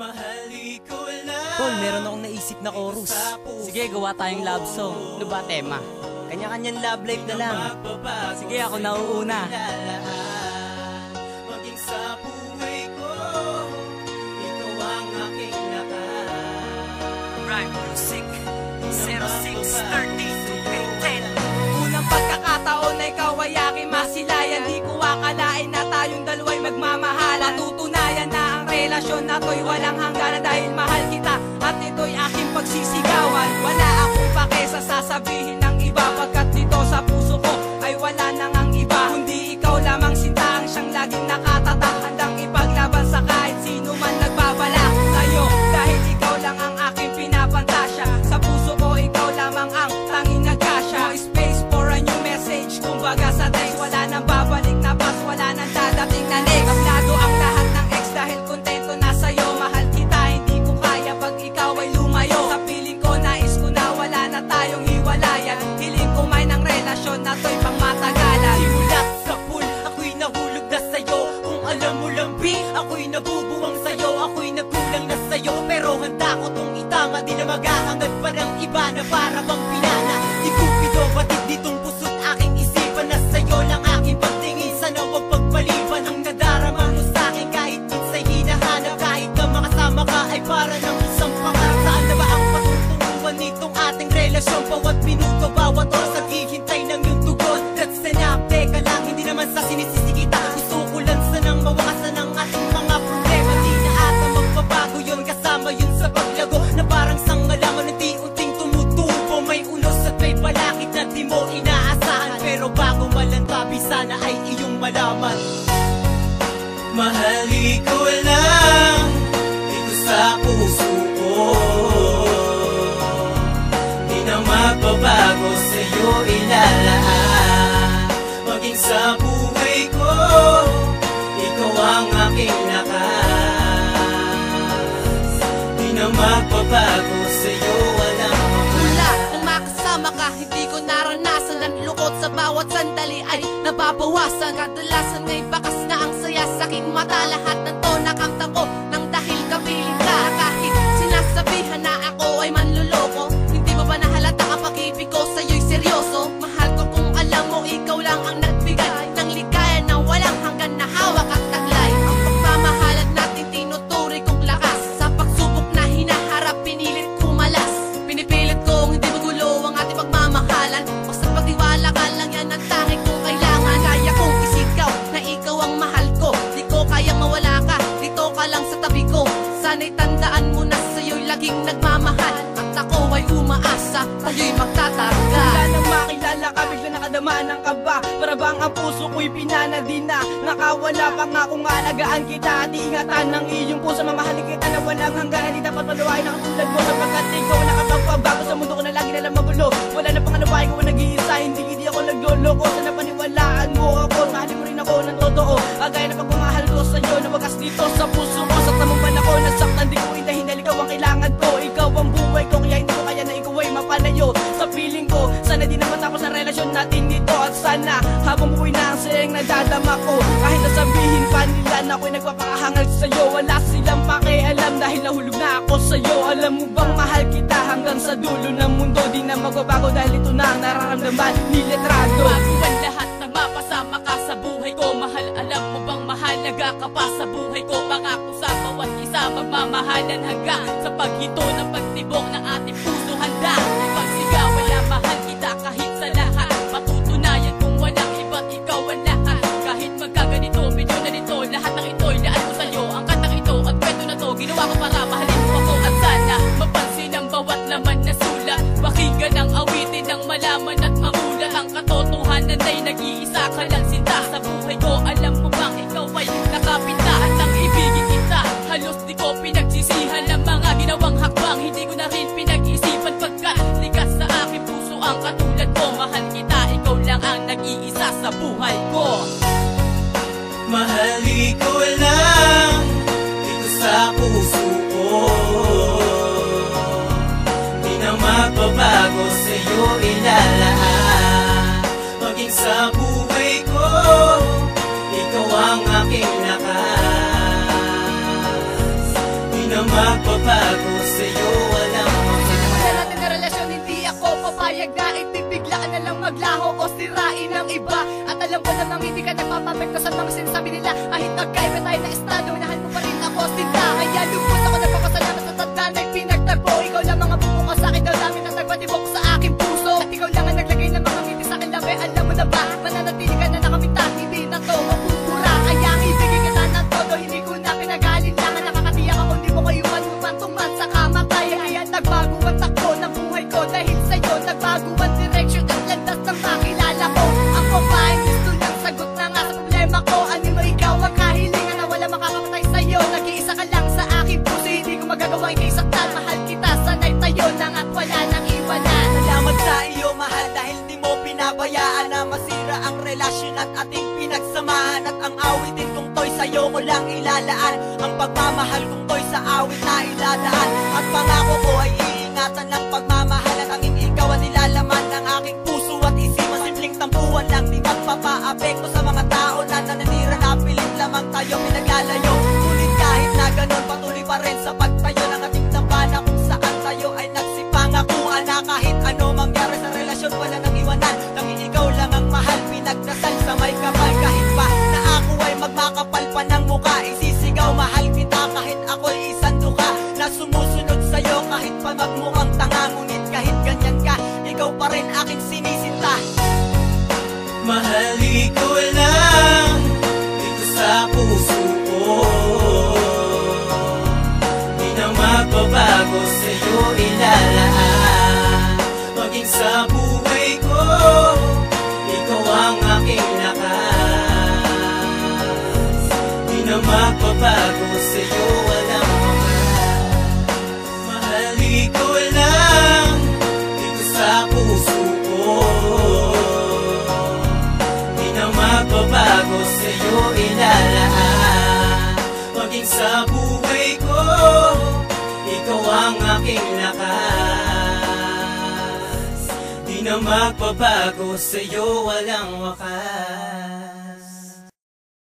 Tol, meron akong naisip na chorus. Sige, gawa tayong love song. Ano ba tema? Kanya-kanyang love life na lang. Sige, ako nauuna. Maging sa buhay ko, ikaw ang aking lakas. Rhyme Music 06-30-10. Unang pagkakataon na ikaw ay aking masilayan. Di ko akalain na tayong dalawa'y magmamahalan. Patutunayan na ang relasyon na to'y walang hangganan. Dahil mahal kita at ito'y aking pagsisigawan. Wala akong pake sa sasabihin ng iba, pagkat dito sa puso ko ay wala nang ang iba. Kundi ikaw lamang sinta ang siyang laging nakatatak. Handang ipaglaban sa kahit sino man nagbabala sa'yo. Dahil ikaw lang ang aking pinapantasya. Sa puso ko ikaw lamang ang tanging nagkasya. No space for a new message. Kumbaga sa text, wala nang babalik na pas, wala nang dadating na next. Kablado ang lahat ng ex dahil kontento na sa'yo. Mahal kita, hindi ko kaya pag ikaw ay lumayo. Sa piling ko, nais ko na wala na tayong hiwalayan. Hiling ko may ng relasyon na to'y pang matagalan. Simulat sa pool, ako'y nahulog na sa'yo. Kung alam mo lang, B, ako'y nabubuwang sa'yo. Ako'y nagkulang na sa'yo, pero handa ko tong itama. Di na maghahangad pa ng iba na para bang pinana. Di kupido, batid ditong puso't aking isipan na sa'yo lang aking pagtingin. Sana huwag pagpaliban ang nadarama mo sa'kin. Kahit minsa'y hinahanap, kahit na makasama ka ay para ng isang pangarap. Saan na ba ang patutunguhan nitong ating relasyon? Bawat minuto, bawat oras naghihintay ng iyong tugon. That's enough, teka lang, hindi naman sa sinisisi kita. Gusto ko lang sanang mawakasan ang ating mga problema. Di na ata magbabago yun, kasama yun sa paglago na parang sangalaman unti-unting tumutubo. May unos at may balakid na di mo inaasahan. Pero bago malantabi, sana ay iyong malaman. Mahal ko lang dito sa puso ko. Di na magbabago sa'yo ilalaan. Maging sa buhay ko, ikaw ang aking lakas. Di na magbabago sa'yo, walang Mula nang makasama ka, hindi ko naranasan ang lungkot sa bawat sandali ay nababawasan. Kadalasan nga'y bakas na ang saya sa aking mata. Lahat ng to nakamtam ko nang dahil kapiling ka. Kahit sinasabihan na ako ay manluloko, hindi mo ba nahalata ang pag-ibig ko sa'yo'y seryoso? Mahal ko kung alam mo ikaw lang ang nagbigay ng ligaya na walang hanggan na hawak at taglay. Ang pagmamahalan natin tinuturi kong lakas. Sa pagsubok na hinaharap, pinilit kumalas. Pinipilit kong hindi magulo ang ating pagmamahalan. Basta pagtiwala ka lang, yan ang tangi kong kailangan. Kaya kong isigaw na ikaw ang mahal ko. Di ko kayang mawala ka, dito ka lang sa tabi ko. Sana'y tandaan mo na sa'yo'y laging nagmamahal. At ako ay umaasa, tayo'y magtatagal. Wala nang makilala ka, bigla nakadama ng kaba. Para bang ang puso ko'y pinanadi na. Nakawala pa nga kung alagaan kita at ingatan ng iyong puso. Mamahalin kita na walang hangganan. Di dapat maluwain ang tulad mo, sapagkat ikaw nakapagpabago sa mundo ko na lagi nalang magulo. Wala na pang alawain ko nag-iisa, hindi ako nagloloko. Sana paniwalaan mo ako, mahalin mo rin ako ng totoo. Agaya na pagmamahal ko sa'yo na wagas dito sa puso ko. Sakta mo man ako, nasaktan di ko indahin dahil ikaw ang kailangan ko. Ikaw ang buhay ko, kaya hindi ko kaya na ikaw ay mapalayo. Sa piling ko, sana di na matapos ang relasyon natin dito. At sana habang buhay na ang sayang nadadama ko. Kahit nasabihin pa nila na ako'y nagpapakahangal sa'yo, wala silang pakialam dahil nahulog na ako sa'yo. Alam mo bang mahal kita hanggang sa dulo ng mundo. Di na magbabago dahil ito na ang nararamdaman ni letrado. Bago ang lahat na mapasama ka sa buhay ko. Mahal, alam mo bang mahalaga ka pa sa buhay ko. Pangako sa bawat isa, magmamahalan hanggang sa paghinto ng pagtibok ng ating puso. Handa ipagsigaw, wala mahal kita kahit sa lahat. Patutunayan kung walang iba't ikaw ang lahat. Kahit magkaganito, medyo na nito, lahat ng ito'y daan ko sa'yo. Ang kantang ito at kwento na to, ginawa ko para mahalin mo ako. At sana mapansin ang bawat laman na sulat. Pakinggan ang awitin ng malaman at mamulat. Ang katotohanan ay nag-iisa ka lang sinta sa buhay ko. Alam mo bang ikaw ay nakapita at ang ibigin kita. Halos di ko pinagsisihan ang mga ginawang hakbang. Hindi ko na rin pinag-isipan pagkat likas sa aking puso ang katulad ko. Mahal kita, ikaw lang ang nag-iisa sa buhay ko. Mahal ko lang dito sa puso ko. Di na magbabago sa'yo ilalaan. Maging sa buhay ko, ikaw ang aking lakas. Di na na magbabago sa'yo, walang Wala natin na relasyon, hindi ako papayag na biglaan na lang maglaho o sirain ng iba. At alam ko namang hindi ka nagpapapekto sa mga sinasabi nila. Kahit nagkaiba tayo na estado, minahal mo pa rin ako sila. Kaya lubos ako nagpapasalamat sa tanda na'y pinagtagpo. Ikaw lang mga bumuka sa akin, daw dami na nagpatibok sa aking puso. At ikaw lang ang naglagay ng mga ngiti sa akin, labi. Alam mo na ba, mananatili ka na nakamita, hindi na to mapupura. Kaya ang ibigay ka na ng todo, hindi ko na pinagalinlangan. Nakakatiyak ako, hindi mo kayo man sa kamatayan. Kaya nagbago ang takbo ng buhay ko dahil sa'yo. Nagbago ang direksyon at landas ng makilala ko. Ako pa ay gusto lang sagot na nga sa problema ko. Ano mo ikaw ang kahilingan na wala makakapatay sa'yo. Nag-iisa ka lang sa aking puso, hindi ko magagawa ikay saktan. Mahal kita, sanay tayo lang at wala nang iwanan. Salamat sa iyo, mahal, dahil di mo pinabayaan na masira ang relasyon at ating pinagsamahan. At ang awitin kong to'y sa'yo ko lang ilalaan. Ang pagmamahal kong to'y sa awit na iladaan. At pangako ko ay iingatan ng pagmamahal. At anging ikaw ang nilalaman ng aking puso at isipan. Simpleng tampuan lang, di magpapaapekto sa mga tao na nananira na pilit lamang tayo pinaglalayo. Ngunit kahit na ganun, patuloy pa rin sa pagtayo ng ating tampana kung saan tayo ay nagsipangakuan na kahit ano mangyari sa relasyon wala nang iwanan. Tanging ikaw lang ang mahal, pinagdasal sa may kapal. Kahit pa na ako ay magmakapal pa ng mukha, isisigaw mahal kita kahit ako'y isang duka na sumusunod sa'yo kahit pa magmukhang tanga. Ngunit kahit ganyan ka, ikaw pa rin aking sinisinta. Mahal, ikaw lang dito sa puso ko, di na magbabago sa'yo ilalaan. Maging sa buhay ko, ikaw ang aking lakas. Di na magbabago sa'yo, walang mahal. Mahal, ikaw lang dito sa puso ko, di na magbabago sa'yo ilalaan. Maging sa buhay ko, ikaw ang aking lakas. Di na magbabago sa'yo, walang wakas.